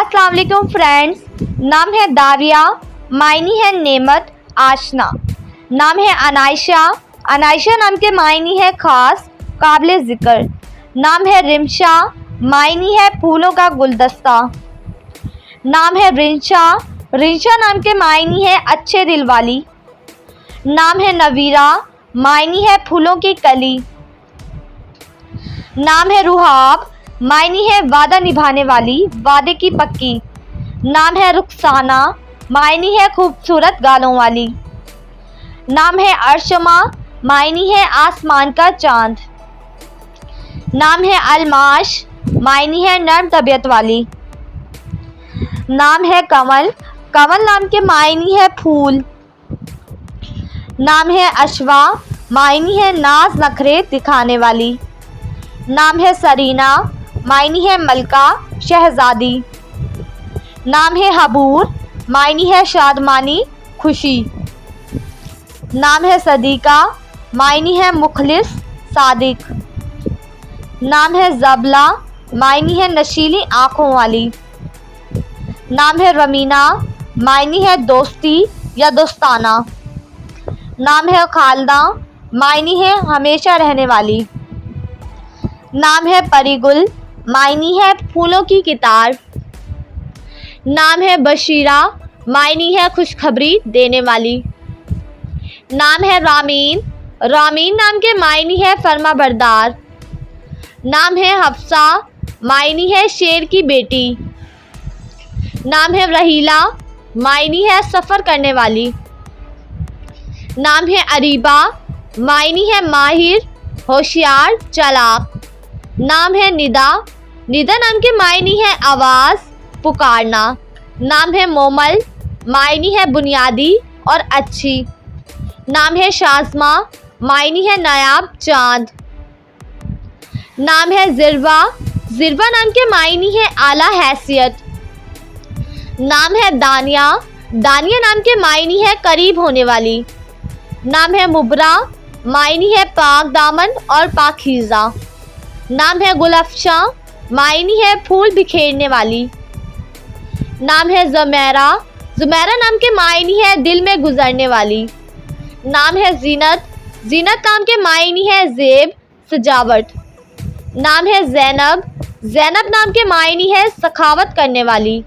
अस्सलाम वालेकुम फ्रेंड्स। नाम है दारिया, मायनी है नेमत, आशना। नाम है अनायशा, अनायशा नाम के मायनी है ख़ास, काबिल ज़िक्र। नाम है रिमशा, मायनी है फूलों का गुलदस्ता। नाम है रिंशा, रिंशा नाम के मायनी है अच्छे दिल वाली। नाम है नवीरा, मायनी है फूलों की कली। नाम है रुहाब, मायनी है वादा निभाने वाली, वादे की पक्की। नाम है रुखसाना, मायनी है खूबसूरत गालों वाली। नाम है अर्शमा, मायनी है आसमान का चांद। नाम है अलमाश, मायनी है नर्म तबीयत वाली। नाम है कमल, कमल नाम के मायनी है फूल। नाम है अशवा, मायनी है नाज नखरे दिखाने वाली। नाम है सरीना, मायनी है मलका शहजादी। नाम है हबूर, मायनी है शादमानी खुशी। नाम है सदीका, मायनी है मुखलिस सादिक। नाम है जबला, मायनी है नशीली आँखों वाली। नाम है रमीना, मायनी है दोस्ती या दोस्ताना। नाम है खालदा, मायनी है हमेशा रहने वाली। नाम है परिगुल, मायनी है फूलों की कितार। नाम है बशीरा, मायनी है खुशखबरी देने वाली। नाम है रामीन, रामीन नाम के मायनी है फर्मा बरदार। नाम है हफ्सा, मायनी है शेर की बेटी। नाम है रहीला, मायनी है सफ़र करने वाली। नाम है अरीबा, मायनी है माहिर होशियार चालाक। नाम है निदा, निदा नाम के मायनी है आवाज़ पुकारना। नाम है मोमल, मायनी है बुनियादी और अच्छी। नाम है शाज़मा, मायनी है नायाब चाँद। नाम है ज़िरवा, ज़िरवा नाम के मायनी है आला हैसियत। नाम है दानिया, दानिया नाम के मायनी है करीब होने वाली। नाम है मुबरा, मायनी है पाक दामन और पाकीज़ा। नाम है गुलफशा, मायनी है फूल बिखेरने वाली। नाम है ज़ुमैरा, ज़ुमैरा नाम के मायनी है दिल में गुजरने वाली। नाम है ज़ीनत, ज़ीनत नाम के मायनी है ज़ेब सजावट। नाम है ज़ैनब, ज़ैनब नाम के मायनी है सखावत करने वाली।